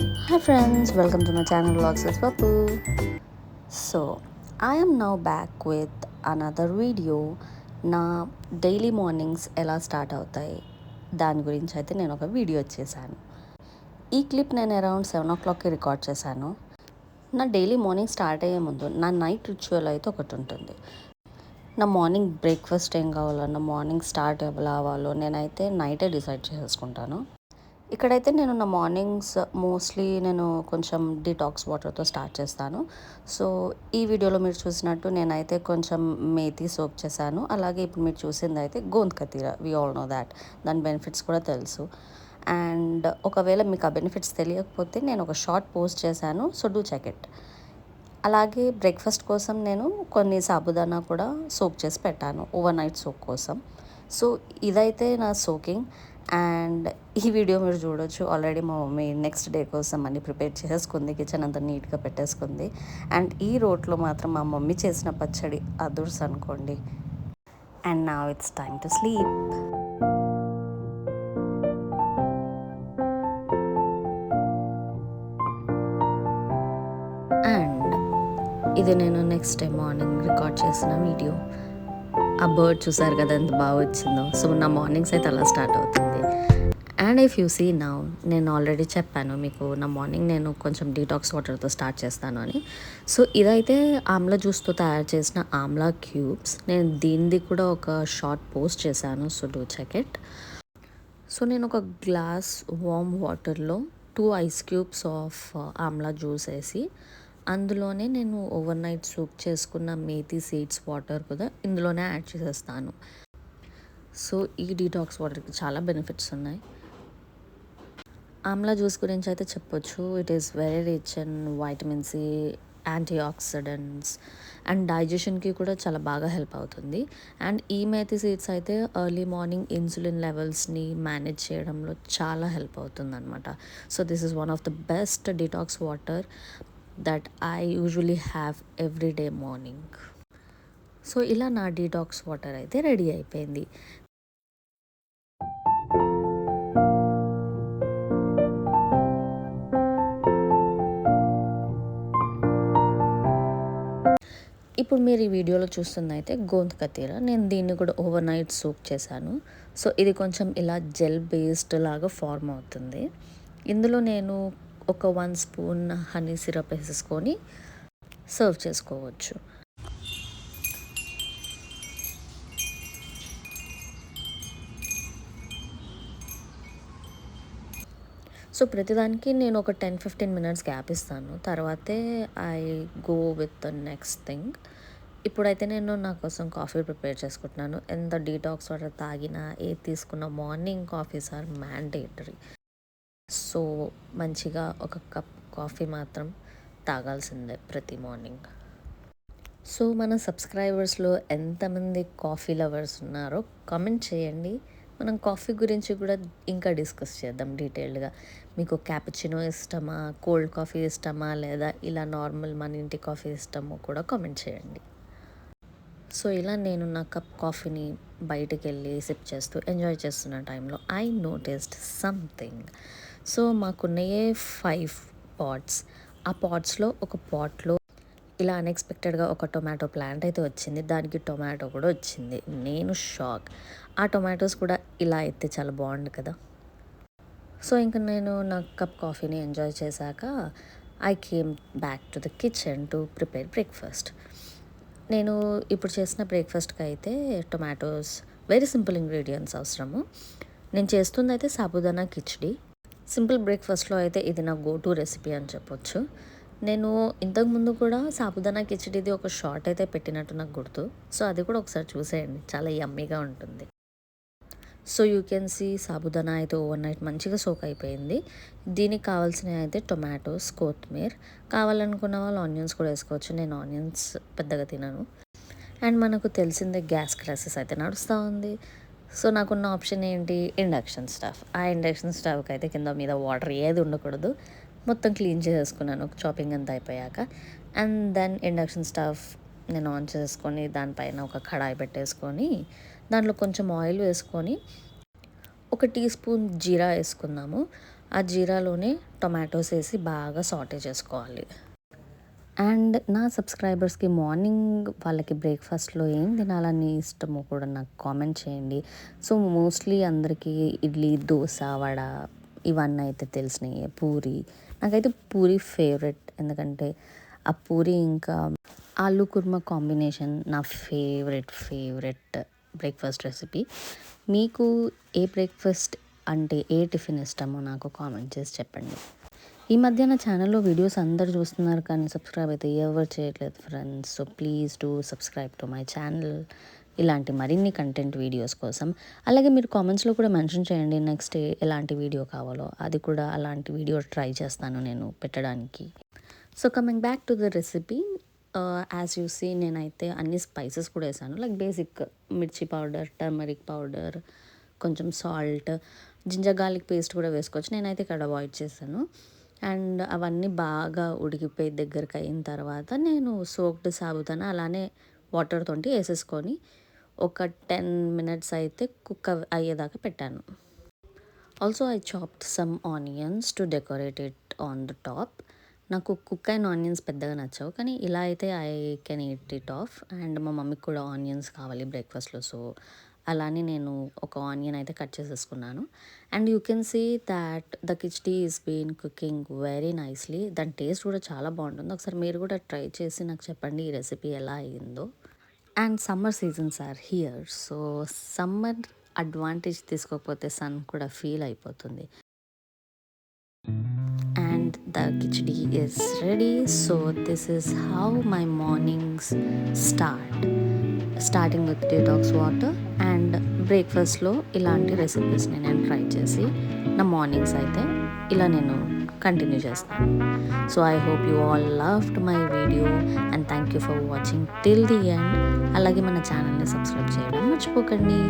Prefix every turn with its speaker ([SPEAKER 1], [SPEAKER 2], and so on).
[SPEAKER 1] Hi friends, welcome to my channel Vlogs with Papu. So, I am now back with another video. నా daily mornings ఎలా start అవుతాయి దాని గురించి అయితే నేను ఒక వీడియో చేశాను. ఈ క్లిప్ నేను అరౌండ్ 7 o'clockకి రికార్డ్ చేశాను. నా డైలీ మార్నింగ్ స్టార్ట్ అయ్యే ముందు నా నైట్ రిచువల్ అయితే ఒకటి ఉంటుంది. నా మార్నింగ్ బ్రేక్ఫాస్ట్ ఏం కావాలో, నా మార్నింగ్ స్టార్ట్ ఎలా అవ్వాలో నేనైతే నైటే డిసైడ్ చేసుకుంటాను. ఇక్కడైతే నేను నా మార్నింగ్స్ మోస్ట్లీ నేను కొంచెం డిటాక్స్ వాటర్తో స్టార్ట్ చేస్తాను. సో ఈ వీడియోలో మీరు చూసినట్టు నేనైతే కొంచెం మేతి సోక్ చేశాను. అలాగే ఇప్పుడు మీరు చూసింది అయితే gond katira, we all know that. దాని బెనిఫిట్స్ కూడా తెలుసు. అండ్ ఒకవేళ మీకు ఆ బెనిఫిట్స్ తెలియకపోతే నేను ఒక షార్ట్ పోస్ట్ చేశాను, సో డూ చెక్ ఇట్. అలాగే బ్రేక్ఫాస్ట్ కోసం నేను కొన్ని సాబుదానా కూడా సోక్ చేసి పెట్టాను, ఓవర్ నైట్ సోక్ కోసం. సో ఇదైతే నా సోకింగ్. అండ్ ఈ వీడియో మీరు చూడొచ్చు, ఆల్రెడీ మా మమ్మీ నెక్స్ట్ డే కోసం అన్ని ప్రిపేర్ చేసుకుంది, కిచెన్ అంతా నీట్గా పెట్టేసుకుంది. అండ్ ఈ రోట్లో మాత్రం మా మమ్మీ చేసిన పచ్చడి అదుర్స్ అనుకోండి. And now it's time to sleep. And ఇది నేను నెక్స్ట్ డే మార్నింగ్ రికార్డ్ చేసిన వీడియో. ఆ బర్డ్ చూసారు కదా ఎంత బాగా వచ్చిందో. సో నా మార్నింగ్స్ అయితే అలా స్టార్ట్ అవుతుంది. And if you see now, నేను ఆల్రెడీ చెప్పాను మీకు నా మార్నింగ్ నేను కొంచెం డీటాక్స్ వాటర్తో స్టార్ట్ చేస్తాను అని. సో ఇదైతే ఆమ్లా జ్యూస్తో తయారు చేసిన ఆమ్లా క్యూబ్స్. నేను దీనిది కూడా ఒక షార్ట్ పోస్ట్ చేశాను, so do check it. So నేను ఒక గ్లాస్ వామ్ వాటర్లో 2 ice cubes of amla juice వేసి అందులోనే నేను ఓవర్ నైట్ సోక్ చేసుకున్న మేతి సీడ్స్ వాటర్ కూడా ఇందులోనే యాడ్ చేసేస్తాను. సో ఈ డీటాక్స్ వాటర్కి చాలా బెనిఫిట్స్ ఉన్నాయి. ఆమ్లా జ్యూస్ గురించి అయితే చెప్పొచ్చు, it is very rich in vitamin C, antioxidants and డైజెషన్కి కూడా చాలా బాగా హెల్ప్ అవుతుంది. అండ్ ఈ మేతి సీడ్స్ అయితే ఎర్లీ మార్నింగ్ ఇన్సులిన్ లెవెల్స్ని మేనేజ్ చేయడంలో చాలా హెల్ప్ అవుతుంది అనమాట. So this is one of the best detox water that I usually have every day morning. So ఇలా నా డీటాక్స్ వాటర్ అయితే రెడీ అయిపోయింది. ఇప్పుడు మీరు ఈ వీడియోలో చూస్తుంది అయితే గోంద్ కతీర. నేను దీన్ని కూడా ఓవర్ నైట్ సోక్ చేశాను. సో ఇది కొంచెం ఇలా జెల్ బేస్డ్ లాగా ఫార్మ్ అవుతుంది. ఇందులో నేను ఒక 1 స్పూన్ హనీ సిరప్ వేసేసుకొని సర్వ్ చేసుకోవచ్చు. సో ప్రతిదానికి నేను ఒక 10-15 మినిట్స్ గ్యాప్ ఇస్తాను, తర్వాతే I go with the next thing. ఇప్పుడైతే నేను నా కోసం కాఫీ ప్రిపేర్ చేసుకుంటున్నాను. ఎంత డీటాక్స్ వాటర్ తాగినా, ఏది తీసుకున్న morning coffees are mandatory. So మంచిగా ఒక కప్ కాఫీ మాత్రం తాగాల్సిందే ప్రతి మార్నింగ్. సో మన సబ్స్క్రైబర్స్లో ఎంతమంది కాఫీ లవర్స్ ఉన్నారో కామెంట్ చేయండి. మనం కాఫీ గురించి కూడా ఇంకా డిస్కస్ చేద్దాం డీటెయిల్డ్గా. మీకు క్యాపుచినో ఇష్టమా, కోల్డ్ కాఫీ ఇష్టమా, లేదా ఇలా నార్మల్ మన ఇంటి కాఫీ ఇష్టమో కూడా కామెంట్ చేయండి. సో ఇలా నేను నా కప్ కాఫీని బయటికి వెళ్ళి సిప్ చేస్తూ ఎంజాయ్ చేస్తున్న టైంలో ఐ నోటిస్డ్ సంథింగ్. సో మాకున్నయే 5 పాట్స్. ఆ పాట్స్లో ఒక పాట్లో ఇలా అన్ఎక్స్పెక్టెడ్గా ఒక టొమాటో ప్లాంట్ అయితే వచ్చింది, దానికి టొమాటో కూడా వచ్చింది. నేను షాక్. ఆ టొమాటోస్ కూడా ఇలా అయితే చాలా బాగుండు కదా. సో ఇంకా నేను నా కప్ కాఫీని ఎంజాయ్ చేశాక I came back to the kitchen to prepare breakfast. నేను ఇప్పుడు చేసిన బ్రేక్ఫాస్ట్కి అయితే టొమాటోస్, వెరీ సింపుల్ ఇంగ్రీడియంట్స్ అవసరము. నేను చేస్తుంది అయితే సాబుదానా కిచిడి. సింపుల్ బ్రేక్ఫాస్ట్లో అయితే ఇది నా గో టు రెసిపీ అని చెప్పొచ్చు. నేను ఇంతకుముందు కూడా సాబుదానా కిచిడిది ఒక షార్ట్ అయితే పెట్టినట్టు నాకు గుర్తు. సో అది కూడా ఒకసారి చూసేయండి, చాలా యమ్మీగా ఉంటుంది. So you can see sabudana అయితే ఓవర్ నైట్ మంచిగా సోక్ అయిపోయింది. దీనికి కావాల్సినవి అయితే టొమాటోస్, కొత్తిమీర, కావాలనుకున్న వాళ్ళు ఆనియన్స్ కూడా వేసుకోవచ్చు. నేను ఆనియన్స్ పెద్దగా తినను. అండ్ మనకు తెలిసిందే గ్యాస్ క్రైసిస్ అయితే నడుస్తూ ఉంది. సో నాకున్న ఆప్షన్ ఏంటి, ఇండక్షన్ స్టవ్. ఆ ఇండక్షన్ స్టవ్కి అయితే కింద మీద వాటర్ ఏది ఉండకూడదు. మొత్తం క్లీన్ చేసేసుకున్నాను చాపింగ్ అంతా అయిపోయాక. అండ్ దెన్ ఇండక్షన్ స్టవ్ నేను ఆన్ చేసుకొని దానిపైన ఒక కడాయి పెట్టేసుకొని దాంట్లో కొంచెం ఆయిల్ వేసుకొని 1 టీ స్పూన్ జీరా వేసుకుందాము. ఆ జీరాలోనే టొమాటోస్ వేసి బాగా సాటే చేసుకోవాలి. అండ్ నా సబ్స్క్రైబర్స్కి మార్నింగ్ వాళ్ళకి బ్రేక్ఫాస్ట్లో ఏం తినాలని ఇష్టమో కూడా నాకు కామెంట్ చేయండి. సో మోస్ట్లీ అందరికీ ఇడ్లీ, దోశ, వడ ఇవన్నీ అయితే తెలిసినాయి. పూరి, నాకైతే పూరి ఫేవరెట్. ఎందుకంటే ఆ పూరి ఇంకా ఆలు కుర్మా కాంబినేషన్ నా ఫేవరెట్ బ్రేక్ఫాస్ట్ రెసిపీ. మీకు ఏ బ్రేక్ఫాస్ట్ అంటే ఏ టిఫిన్ ఇష్టమో నాకు కామెంట్ చేసి చెప్పండి. ఈ మధ్య నా ఛానల్లో వీడియోస్ అందరు చూస్తున్నారు కానీ సబ్స్క్రైబ్ అయితే ఎవరు చేయట్లేదు friends. So please do subscribe to my channel ఇలాంటి మరిన్ని కంటెంట్ వీడియోస్ కోసం. అలాగే మీరు కామెంట్స్లో కూడా మెన్షన్ చేయండి నెక్స్ట్ ఎలాంటి వీడియో కావాలో, అది కూడా అలాంటి వీడియో ట్రై చేస్తాను నేను పెట్టడానికి. So coming back to the recipe, as you see నేనైతే అన్ని స్పైసెస్ కూడా వేసాను. Like basic mirchi powder, turmeric powder, కొంచెం సాల్ట్, జింజర్ గార్లిక్ పేస్ట్ కూడా వేసుకోవచ్చు. నేనైతే ఇక్కడ అవాయిడ్ చేశాను. అండ్ అవన్నీ బాగా ఉడికిపోయి దగ్గరికి అయిన తర్వాత నేను సోక్డ్ సాబుదానా అలానే వాటర్తో వేసేసుకొని ఒక 10 మినిట్స్ అయితే కుక్ అయ్యేదాకా పెట్టాను. Also I chopped some onions to decorate it on the top. నాకు కుక్ అయిన ఆనియన్స్ పెద్దగా నచ్చవు, కానీ ఇలా అయితే I can eat it of. And మా మమ్మీకి కూడా ఆనియన్స్ కావాలి బ్రేక్ఫాస్ట్లో, సో అలానే నేను ఒక ఆనియన్ అయితే కట్ చేసేసుకున్నాను. And you can see that the khichdi is been cooking very nicely. దాని టేస్ట్ కూడా చాలా బాగుంటుంది. ఒకసారి మీరు కూడా ట్రై చేసి నాకు చెప్పండి ఈ రెసిపీ ఎలా అయిందో. And summer seasons are here, so summer advantage తీసుకోకపోతే సన్ కూడా ఫీల్ అయిపోతుంది. And the khichdi is ready. So this is how my mornings start. Starting with detox water and బ్రేక్ఫాస్ట్లో ఇలాంటి రెసిపీస్ని నేను ట్రై చేసి నా మార్నింగ్స్ అయితే ఇలా నేను కంటిన్యూ చేస్తాను. So I hope you all loved my video and thank you for watching till the end. అలాగే మన ఛానల్ని సబ్స్క్రైబ్ చేయడం మర్చిపోకండి.